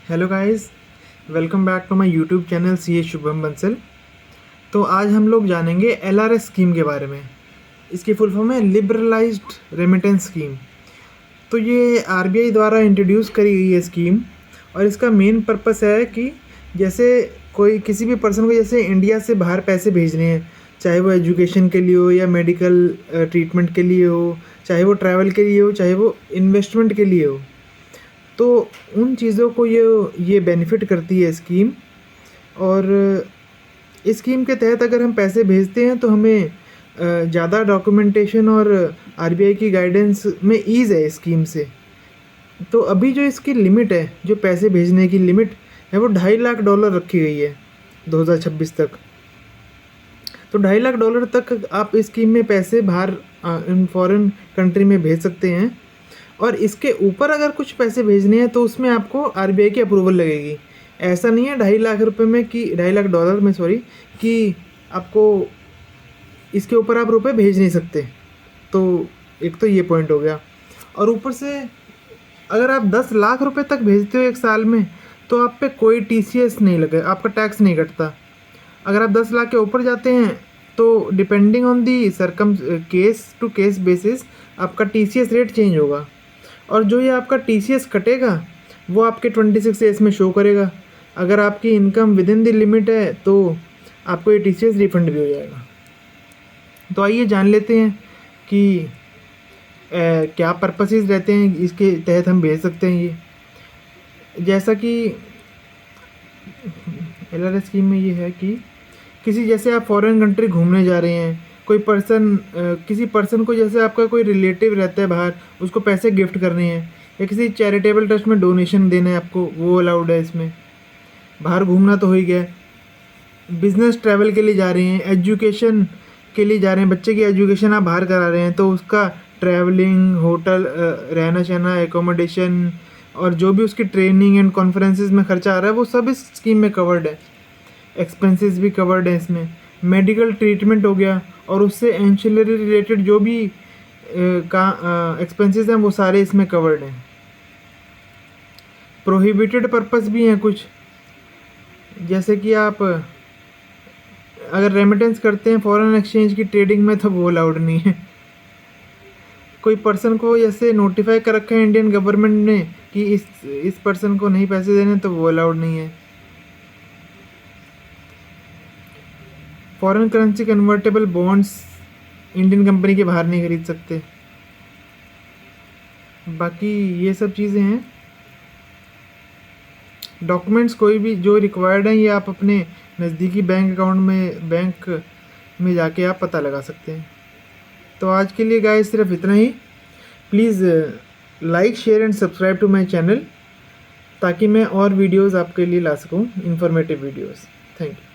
Hello guys, welcome back to my YouTube channel C A Shubham Bansal. तो आज हम लोग जानेंगे एलआरएस स्कीम के बारे में। इसकी फुल फॉर्म है लिबरलाइज्ड रेमिटेंस स्कीम। तो ये आरबीआई द्वारा इंट्रोड्यूस करी गई है स्कीम, और इसका मेन पर्पस है कि जैसे कोई किसी भी पर्सन को जैसे इंडिया से बाहर पैसे भेजने हैं, चाहे वो एजुकेशन के लिए हो या मेडिकल ट्रीटमेंट के लिए हो, चाहे वो ट्रैवल के लिए हो, चाहे वो इन्वेस्टमेंट के लिए हो, तो उन चीज़ों को ये बेनिफिट करती है स्कीम। और इस स्कीम के तहत अगर हम पैसे भेजते हैं तो हमें ज़्यादा डॉक्यूमेंटेशन और आरबीआई की गाइडेंस में ईज़ है इस स्कीम से। तो अभी जो इसकी लिमिट है, जो पैसे भेजने की लिमिट है, वो $2.5 लाख रखी गई है 2026 तक। तो $2.5 लाख तक आप इस स्कीम में पैसे बाहर इन फॉरेन कंट्री में भेज सकते हैं। और इसके ऊपर अगर कुछ पैसे भेजने हैं तो उसमें आपको आरबीआई की अप्रूवल लगेगी। ऐसा नहीं है $2.5 लाख में कि $2.5 लाख में कि आपको इसके ऊपर आप रुपए भेज नहीं सकते। तो एक तो ये पॉइंट हो गया। और ऊपर से अगर आप 10 लाख रुपए तक भेजते हो एक साल में तो आप पे कोई टीसीएस नहीं लगे, आपका टैक्स नहीं कटता। अगर आप 10 लाख के ऊपर जाते हैं तो depending on the circumstances to case basis आपका टीसीएस रेट चेंज होगा। और जो ये आपका टीसीएस कटेगा वो आपके 26 एस में शो करेगा। अगर आपकी income with in the limit है तो आपको ये टीसीएस रिफंड भी हो जाएगा। तो आइए जान लेते हैं कि क्या पर्पसेस रहते हैं इसके तहत हम भेज सकते हैं ये। जैसा कि एलआरएस स्कीम में ये है कि किसी जैसे आप फॉरेन कंट्री घूमने जा रहे हैं, कोई पर्सन किसी पर्सन को, जैसे आपका कोई रिलेटिव रहता है बाहर, उसको पैसे गिफ्ट करने हैं या किसी चैरिटेबल ट्रस्ट में डोनेशन देना है आपको, वो अलाउड है इसमें। बाहर घूमना तो हो ही गया। बिजनेस ट्रैवल के लिए जा रहे हैं, एजुकेशन के लिए जा रहे हैं, बच्चे की एजुकेशन आप बाहर करा रहे हैं, तो उसका ट्रैवलिंग, होटल, रहना सहना, एकोमोडेशन और जो भी उसकी ट्रेनिंग एंड कॉन्फ्रेंसेस में खर्चा आ रहा है वो सब इस स्कीम में कवर्ड है। एक्सपेंसेस भी कवर्ड है इसमें। मेडिकल ट्रीटमेंट हो गया और उससे एंशिलरी रिलेटेड जो भी एक्सपेंसेस हैं वो सारे इसमें कवर्ड हैं। प्रोहिबिटेड पर्पस भी हैं कुछ, जैसे कि आप अगर रेमिटेंस करते हैं फॉरेन एक्सचेंज की ट्रेडिंग में तो वो अलाउड नहीं है। कोई पर्सन को जैसे नोटिफाई कर रखा है इंडियन गवर्नमेंट ने कि इस पर्सन को नहीं पैसे देने, तो वो अलाउड नहीं है। Foreign currency convertible bonds Indian company के बाहर नहीं खरीद सकते। बाकी ये सब चीज़ें हैं। डॉक्यूमेंट्स कोई भी जो रिक्वायर्ड हैं ये आप अपने नज़दीकी बैंक में जाके आप पता लगा सकते हैं। तो आज के लिए गाइस सिर्फ इतना ही। Please like, share and subscribe to my channel, ताकि मैं और वीडियोस आपके लिए ला सकूं, इंफॉर्मेटिव वीडियोस। Thank you.